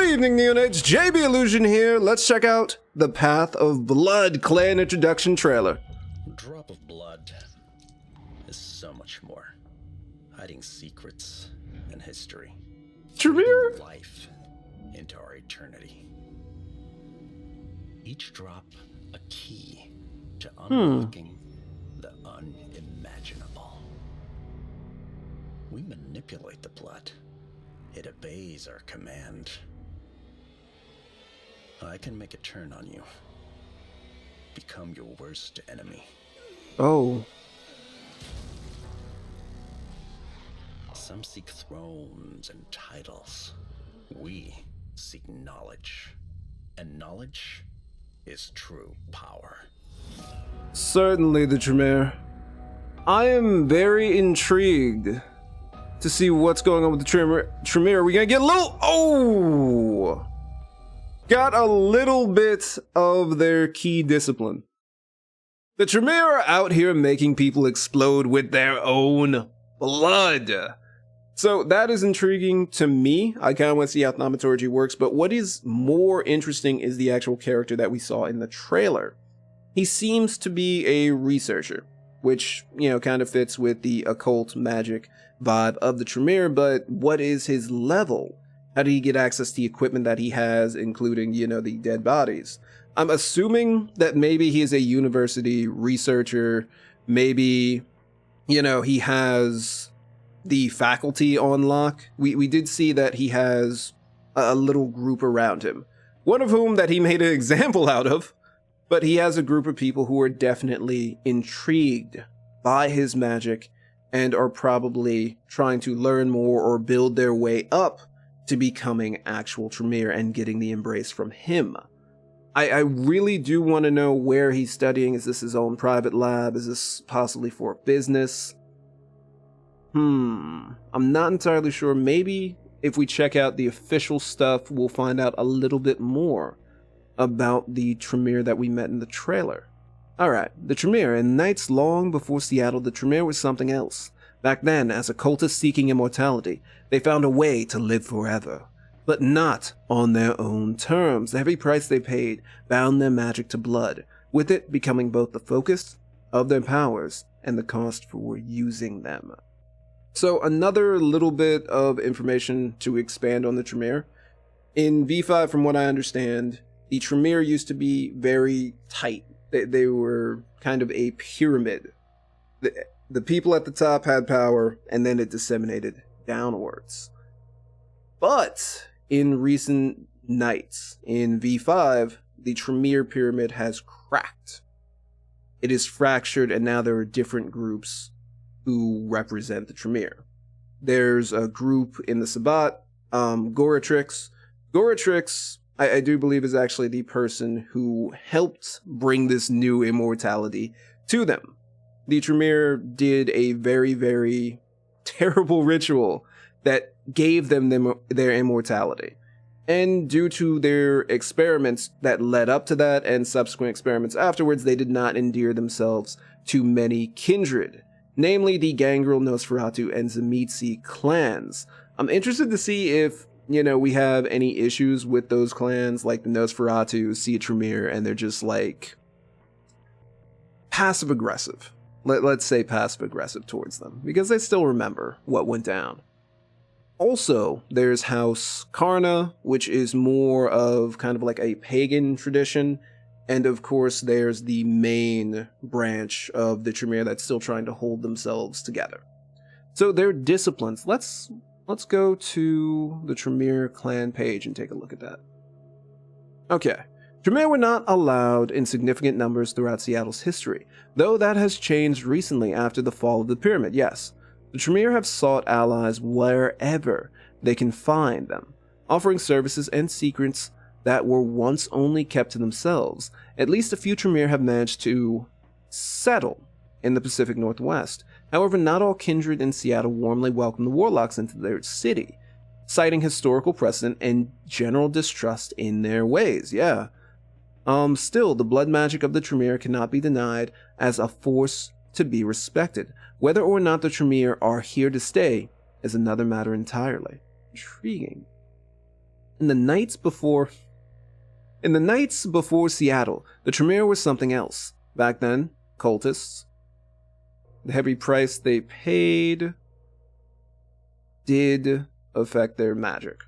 evening, Neonates. JB Illusion here. Let's check out the Path of Blood clan introduction trailer. Drop of Blood is so much more. Hiding secrets and history. Tremere? Life into our eternity. Each drop a key to unlocking the unimaginable. We manipulate the blood. It obeys our command. I can make a turn on you. Become your worst enemy. Oh. Some seek thrones and titles. We seek knowledge. And knowledge is true power. Certainly, the Tremere. I am very intrigued to see what's going on with the Tremere. Are we gonna get a little... Oh! Got a little bit of their key discipline. The Tremere are out here making people explode with their own blood. So that is intriguing to me. I kind of want to see how thaumaturgy works, but what is more interesting is the actual character that we saw in the trailer. He seems to be a researcher, which, you know, kind of fits with the occult magic vibe of the Tremere, but what is his level? How did he get access to the equipment that he has, including, you know, the dead bodies? I'm assuming that maybe he is a university researcher. Maybe, you know, he has the faculty on lock. We did see that he has a little group around him, one of whom that he made an example out of, but he has a group of people who are definitely intrigued by his magic and are probably trying to learn more or build their way up to becoming actual Tremere and getting the embrace from him. I really do want to know where he's studying. Is this his own private lab? Is this possibly for business? I'm not entirely sure. Maybe if we check out the official stuff, we'll find out a little bit more about the Tremere that we met in the trailer. Alright, the Tremere. In nights long before Seattle, the Tremere was something else. Back then, as a cultist seeking immortality, they found a way to live forever. But not on their own terms. The heavy price they paid bound their magic to blood, with it becoming both the focus of their powers and the cost for using them. So another little bit of information to expand on the Tremere. In V5, from what I understand, the Tremere used to be very tight. They were kind of a pyramid. The people at the top had power, and then it disseminated downwards. But in recent nights, in V5, the Tremere pyramid has cracked. It is fractured, and now there are different groups who represent the Tremere. There's a group in the Sabbat, Goratrix. Goratrix, I do believe, is actually the person who helped bring this new immortality to them. The Tremere did a very, very terrible ritual that gave them their immortality. And due to their experiments that led up to that and subsequent experiments afterwards, they did not endear themselves to many kindred, namely the Gangrel, Nosferatu, and Tzimisce clans. I'm interested to see if, you know, we have any issues with those clans, like the Nosferatu see a Tremere and they're just like passive-aggressive. Let's say passive-aggressive towards them, because they still remember what went down. Also, there's House Karna, which is more of kind of like a pagan tradition, and of course there's the main branch of the Tremere that's still trying to hold themselves together. So their disciplines, let's go to the Tremere clan page and take a look at that. Okay. Tremere were not allowed in significant numbers throughout Seattle's history, though that has changed recently after the fall of the pyramid, yes. The Tremere have sought allies wherever they can find them, offering services and secrets that were once only kept to themselves. At least a few Tremere have managed to settle in the Pacific Northwest. However, not all kindred in Seattle warmly welcome the warlocks into their city, citing historical precedent and general distrust in their ways, yeah. Still, the blood magic of the Tremere cannot be denied as a force to be respected. Whether or not the Tremere are here to stay is another matter entirely. Intriguing. In the nights before Seattle, the Tremere was something else. Back then, cultists, the heavy price they paid did affect their magic.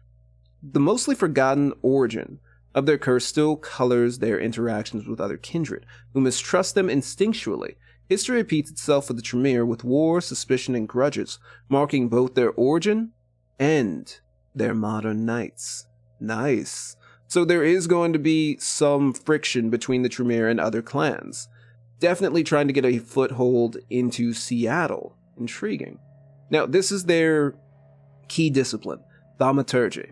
The mostly forgotten origin of their curse still colors their interactions with other kindred, who mistrust them instinctually. History repeats itself for the Tremere, with war, suspicion, and grudges marking both their origin and their modern nights. Nice. So there is going to be some friction between the Tremere and other clans. Definitely trying to get a foothold into Seattle. Intriguing. Now, this is their key discipline, thaumaturgy.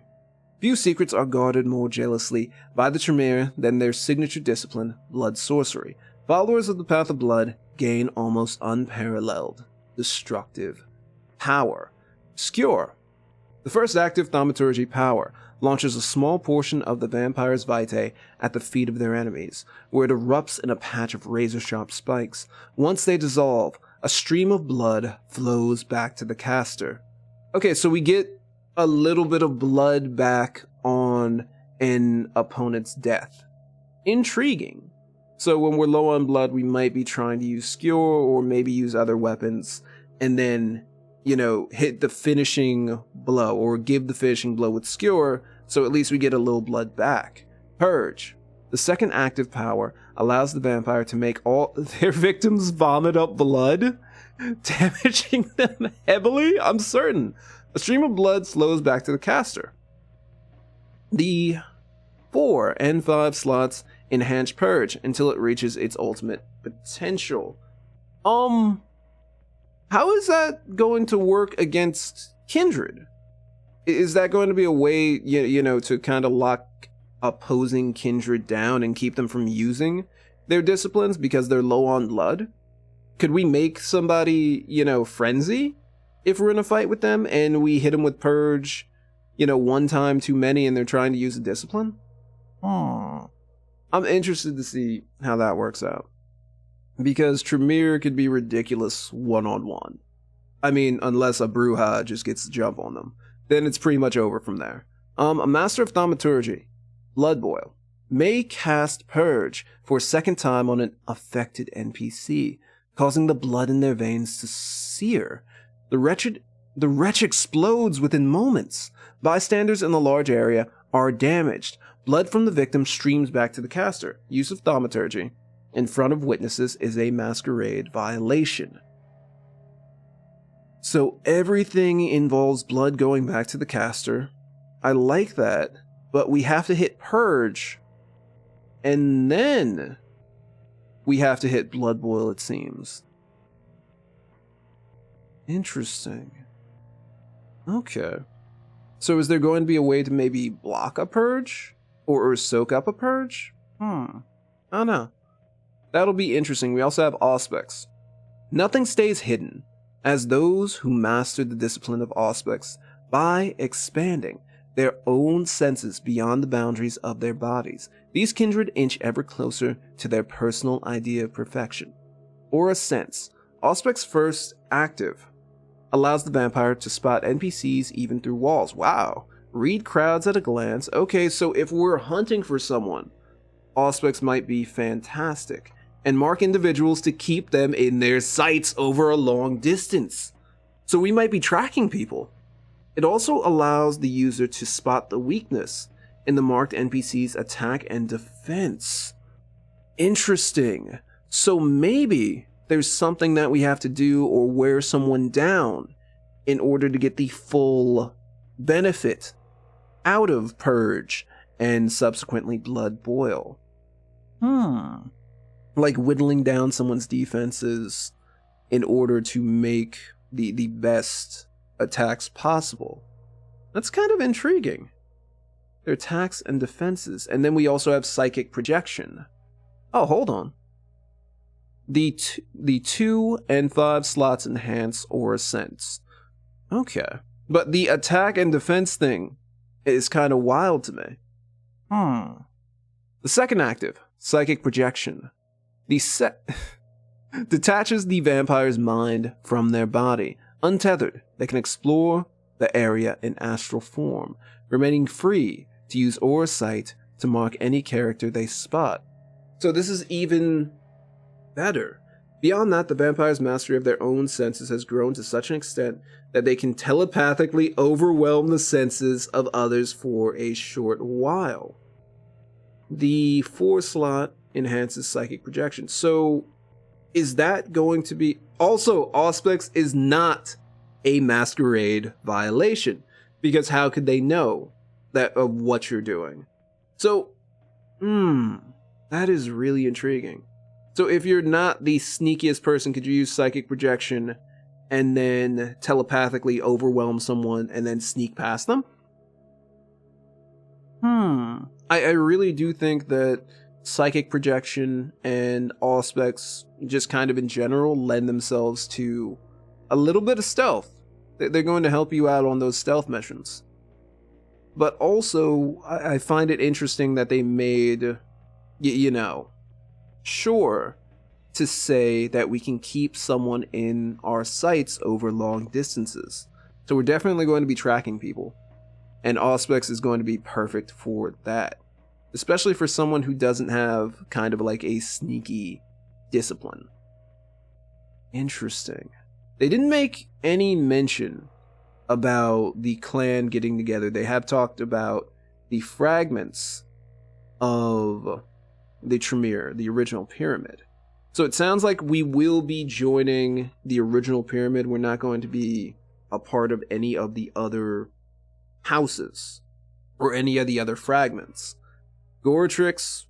Few secrets are guarded more jealously by the Tremere than their signature discipline, blood sorcery. Followers of the path of blood gain almost unparalleled, destructive power. Skewer. The first active thaumaturgy power launches a small portion of the vampire's vitae at the feet of their enemies, where it erupts in a patch of razor-sharp spikes. Once they dissolve, a stream of blood flows back to the caster. Okay, so we get a little bit of blood back on an opponent's death. Intriguing. So when we're low on blood, we might be trying to use Skewer or maybe use other weapons, and then hit the finishing blow or give the finishing blow with Skewer, so at least we get a little blood back. Purge. The second active power allows the vampire to make all their victims vomit up blood, damaging them heavily, I'm certain. A stream of blood flows back to the caster. The 4 and 5 slots enhance Purge until it reaches its ultimate potential. How is that going to work against kindred? Is that going to be a way, to kind of lock opposing kindred down and keep them from using their disciplines because they're low on blood? Could we make somebody, frenzy if we're in a fight with them and we hit them with Purge, one time too many and they're trying to use a discipline? I'm interested to see how that works out. Because Tremere could be ridiculous one-on-one. I mean, unless a Bruja just gets the jump on them. Then it's pretty much over from there. A Master of Thaumaturgy, Blood Boil, may cast Purge for a second time on an affected NPC, causing the blood in their veins to sear. The wretch explodes within moments. Bystanders in the large area are damaged. Blood from the victim streams back to the caster. Use of Thaumaturgy in front of witnesses is a Masquerade violation. So everything involves blood going back to the caster. I like that, but we have to hit Purge, and then we have to hit Blood Boil, it seems. Interesting. Okay. So is there going to be a way to maybe block a Purge? Or soak up a Purge? I don't know. That'll be interesting. We also have Auspex. Nothing stays hidden, as those who master the discipline of Auspex by expanding their own senses beyond the boundaries of their bodies. These kindred inch ever closer to their personal idea of perfection. Aura Sense. Auspex first active allows the vampire to spot NPCs even through walls. Wow. Read crowds at a glance. Okay, so if we're hunting for someone, Auspex might be fantastic. And mark individuals to keep them in their sights over a long distance. So we might be tracking people. It also allows the user to spot the weakness in the marked NPC's attack and defense. Interesting. So maybe there's something that we have to do or wear someone down in order to get the full benefit out of Purge and subsequently Blood Boil. Like whittling down someone's defenses in order to make the best attacks possible. That's kind of intriguing. Their attacks and defenses. And then we also have Psychic Projection. Oh, hold on. The 2 and 5 slots enhance Aura Sense. Okay. But the attack and defense thing is kind of wild to me. The second active, Psychic Projection. Detaches the vampire's mind from their body. Untethered, they can explore the area in astral form, remaining free to use Aura Sight to mark any character they spot. So this is even better. Beyond that, the vampire's mastery of their own senses has grown to such an extent that they can telepathically overwhelm the senses of others for a short while. The 4 slot enhances psychic projection. So is that going to be... Also, Auspex is not a Masquerade violation, because how could they know that of what you're doing? So, that is really intriguing. So if you're not the sneakiest person, could you use psychic projection and then telepathically overwhelm someone and then sneak past them? I really do think that psychic projection and Auspex just kind of in general lend themselves to a little bit of stealth. They're going to help you out on those stealth missions. But also, I find it interesting that they made, sure to say that we can keep someone in our sights over long distances. So we're definitely going to be tracking people. And Auspex is going to be perfect for that. Especially for someone who doesn't have kind of like a sneaky discipline. Interesting. They didn't make any mention about the clan getting together. They have talked about the fragments of the Tremere, the original pyramid. So it sounds like we will be joining the original pyramid. We're not going to be a part of any of the other houses or any of the other fragments. Goratrix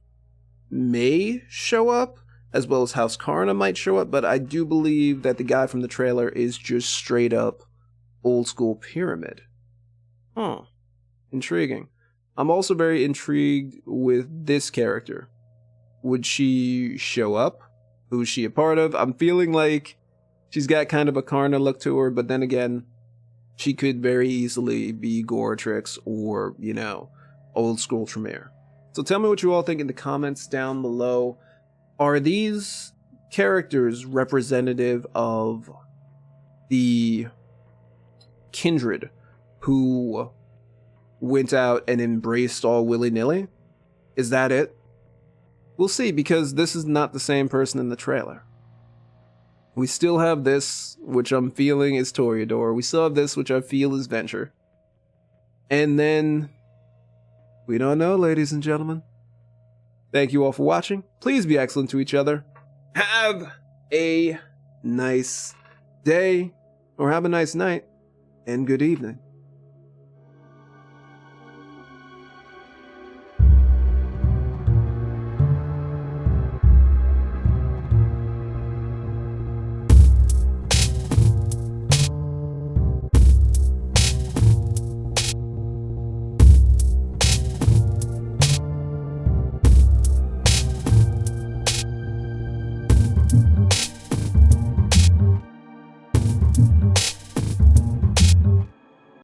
may show up, as well as House Karna might show up, but I do believe that the guy from the trailer is just straight up old school pyramid. Intriguing. I'm also very intrigued with this character. Would she show up? Who's she a part of? I'm feeling like she's got kind of a Karna look to her, but then again, she could very easily be Goratrix or, old school Tremere. So tell me what you all think in the comments down below. Are these characters representative of the kindred who went out and embraced all willy-nilly? Is that it? We'll see, because this is not the same person in the trailer. We still have this, which I'm feeling is Toreador. We still have this, which I feel is Venture. And then, we don't know, ladies and gentlemen. Thank you all for watching. Please be excellent to each other. Have a nice day, or have a nice night, and good evening.